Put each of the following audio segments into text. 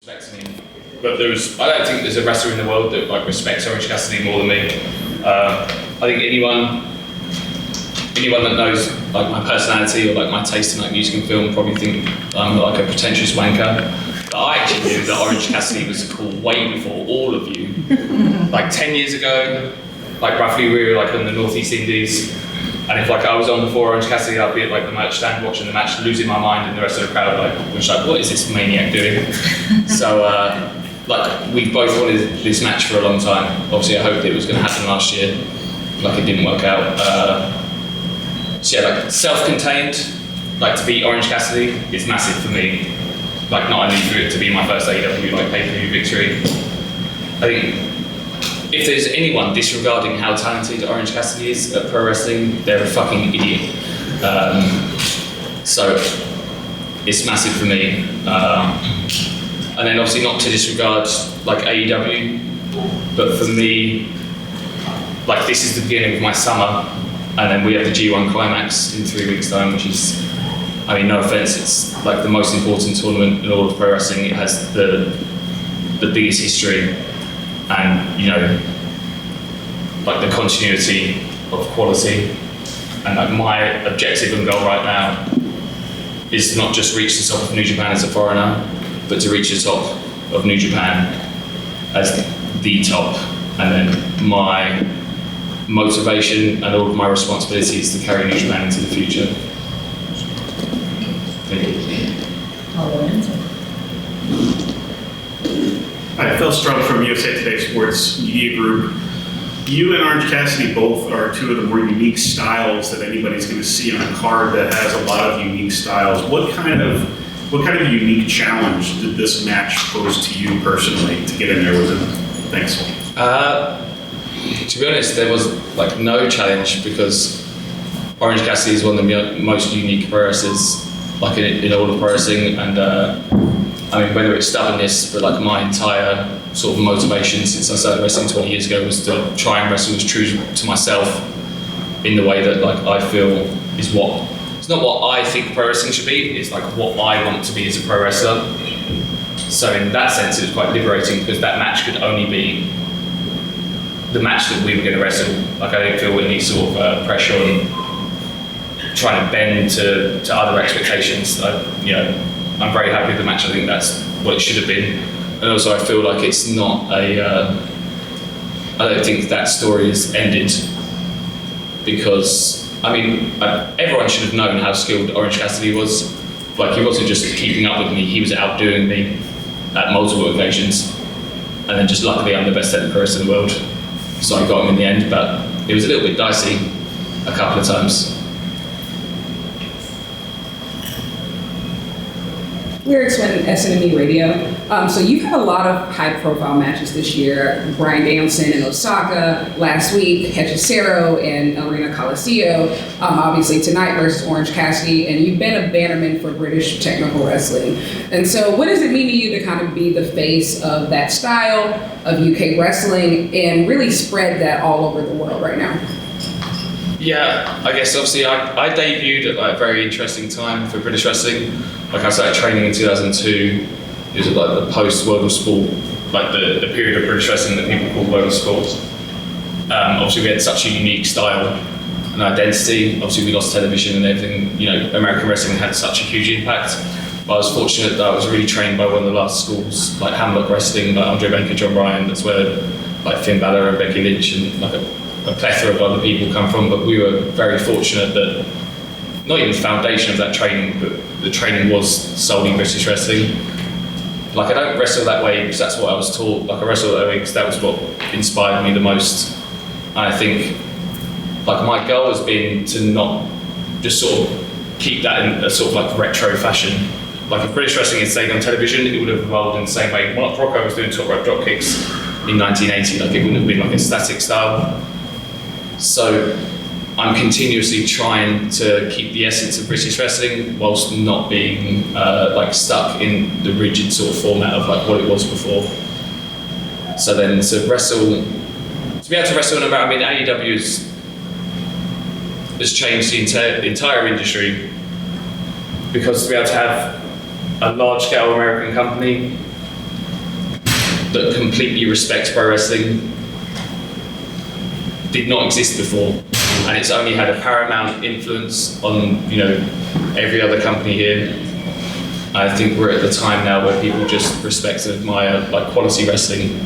respects me, but I don't think there's a wrestler in the world that like respects Orange Cassidy more than me. I think anyone that knows like my personality or like my taste in like music and film probably think I'm like a pretentious wanker. But I actually knew that Orange Cassidy was cool way before all of you. Like 10 years ago, like roughly we were like in the Northeast Indies. And if like I was on before Orange Cassidy, I'd be at like the merch stand watching the match, losing my mind, and the rest of the crowd was like, what is this maniac doing? So like we both wanted this match for a long time. Obviously I hoped it was going to happen last year, like it didn't work out. So yeah, like self-contained, like to beat Orange Cassidy is massive for me. Like not only for it to be my first AEW like pay-per-view victory. I think if there's anyone disregarding how talented Orange Cassidy is at pro wrestling, they're a fucking idiot. So it's massive for me. And then obviously not to disregard like AEW, but for me, like this is the beginning of my summer, and then we have the G1 Climax in 3 weeks' time, which is, I mean, no offense, it's like the most important tournament in all of pro wrestling. It has the biggest history. And you know, like the continuity of quality, and like my objective and goal right now is to not just reach the top of New Japan as a foreigner, but to reach the top of New Japan as the top. And then my motivation and all of my responsibility is to carry New Japan into the future. Thank you. Hi, Phil Strunk from USA Today Sports Media Group. You and Orange Cassidy both are two of the more unique styles that anybody's going to see on a card that has a lot of unique styles. What kind of unique challenge did this match pose to you personally to get in there with it? Thanks. To be honest, there was like no challenge because Orange Cassidy is one of the most unique pro wrestlers like in all of pro wrestling, and I mean, whether it's stubbornness, but like my entire sort of motivation since I started wrestling 20 years ago was to try and wrestle as true to myself in the way that like I feel is it's not what I think pro wrestling should be, it's like what I want to be as a pro wrestler. So in that sense, it was quite liberating because that match could only be the match that we were going to wrestle. Like I didn't feel any sort of pressure on trying to bend to other expectations. I'm very happy with the match. I think that's what it should have been. And also I feel like it's not I don't think that story is ended because, I mean, everyone should have known how skilled Orange Cassidy was. Like he wasn't just keeping up with me, he was outdoing me at multiple occasions. And then just luckily I'm the best technical wrestler in the world. So I got him in the end, but it was a little bit dicey a couple of times. Lyrics went SNME Radio. So you've had a lot of high-profile matches this year. Bryan Danielson in Osaka last week, Hechicero in Arena Coliseum. Obviously tonight versus Orange Cassidy, and you've been a bannerman for British technical wrestling. And so, what does it mean to you to kind of be the face of that style of UK wrestling and really spread that all over the world right now? Yeah, I guess obviously I debuted at like a very interesting time for British wrestling. Like I started training in 2002. It was like the post-World of Sport, like the period of British wrestling that people call World of Sport. Obviously we had such a unique style and identity. Obviously we lost television and everything. You know, American wrestling had such a huge impact. But I was fortunate that I was really trained by one of the last schools, like Hamlock Wrestling, like Andre Banker, John Bryan. That's where like Finn Balor and Becky Lynch and like a plethora of other people come from. But we were very fortunate that not even the foundation of that training, but the training was solely British wrestling. Like I don't wrestle that way because that's what I was taught. Like I wrestle that way because that was what inspired me the most. And I think like my goal has been to not just sort of keep that in a sort of like retro fashion. Like if British wrestling had stayed on television, it would have evolved in the same way. Mark Rocco was doing top rope drop kicks in 1980. Like it wouldn't have been like a static style. So I'm continuously trying to keep the essence of British wrestling whilst not being like stuck in the rigid sort of format of like what it was before. So then to be able to wrestle in America, I mean AEW has changed the entire industry because to be able to have a large-scale American company that completely respects pro wrestling did not exist before, and it's only had a paramount influence on every other company here. I think we're at the time now where people just respect and admire like quality wrestling,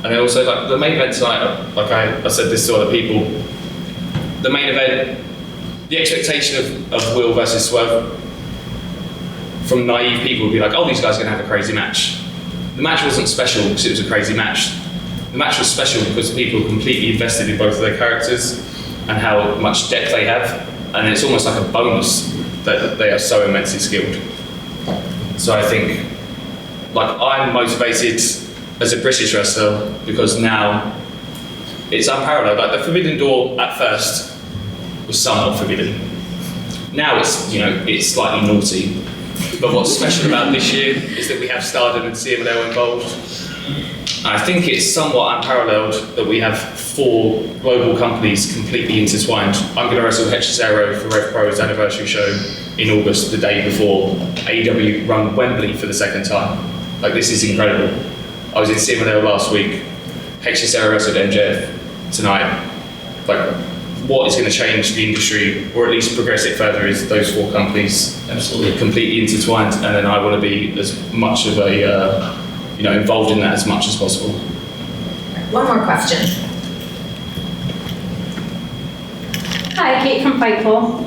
and then also like the main event tonight. Like I said this to other people, the main event, the expectation of Will versus Swerve from naive people would be like, oh, these guys are going to have a crazy match. The match wasn't special because it was a crazy match. The match was special because people were completely invested in both of their characters and how much depth they have, and it's almost like a bonus that they are so immensely skilled. So I think, like, I'm motivated as a British wrestler because now it's unparalleled. Like the Forbidden Door at first was somewhat forbidden. Now it's slightly naughty. But what's special about this year is that we have Stardom and CMLL involved. I think it's somewhat unparalleled that we have 4 global companies completely intertwined. I'm going to wrestle Hechicero for Rev Pro's anniversary show in August, the day before AEW run Wembley for the 2nd time. Like, this is incredible. I was in CMLL last week. Hechicero wrestled MJF tonight. Like, what is going to change the industry, or at least progress it further, is those 4 companies absolutely completely intertwined, and then I want to be as much of a involved in that as much as possible. One more question. Hi, Kate from Fightful.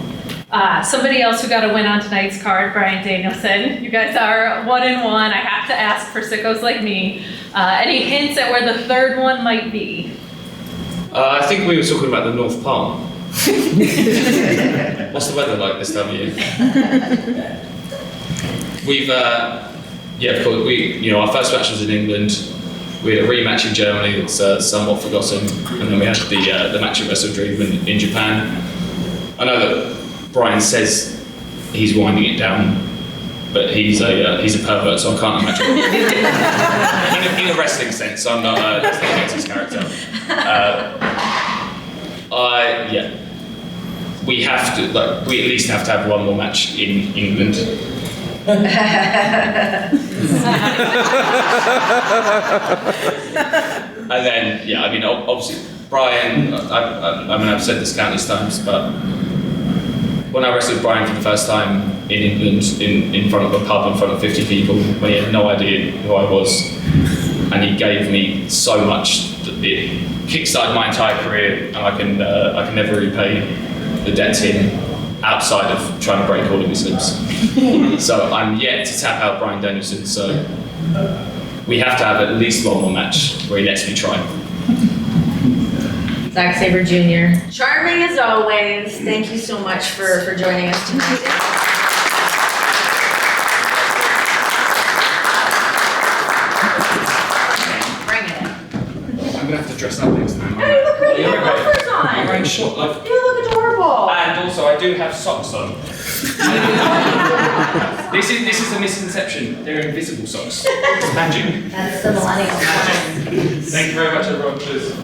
Somebody else who got a win on tonight's card, Bryan Danielson. You guys are 1-1. I have to ask for sickos like me. Any hints at where the 3rd one might be? I think we were talking about the North Palm. What's the weather like this time of year? We've, of course, our first match was in England. We had a rematch in Germany that's somewhat forgotten, and then we had the match at Wrestle Dream in Japan. I know that Bryan says he's winding it down, but he's a pervert, so I can't imagine. in a wrestling sense, I'm not against his character. We have to, we at least have to have one more match in England. And then, obviously, Bryan, I've said this countless times, but when I wrestled Bryan for the first time in England, in front of a pub, in front of 50 people, when he had no idea who I was, and he gave me so much that it kickstarted my entire career, and I can never repay the debt to him outside of trying to break all of his limbs. So I'm yet to tap out Bryan Danielson, so we have to have at least one more match where he lets me try. Zack Sabre Jr. Charming as always. Thank you so much for joining us tonight. I'm gonna have to dress up next time. No, you look great. You have loafers on. I'm wearing short loafers. You look adorable. And also, I do have socks on. This is a misconception. They're invisible socks. It's magic. That's the millennial. Thank you very much, everyone. Cheers.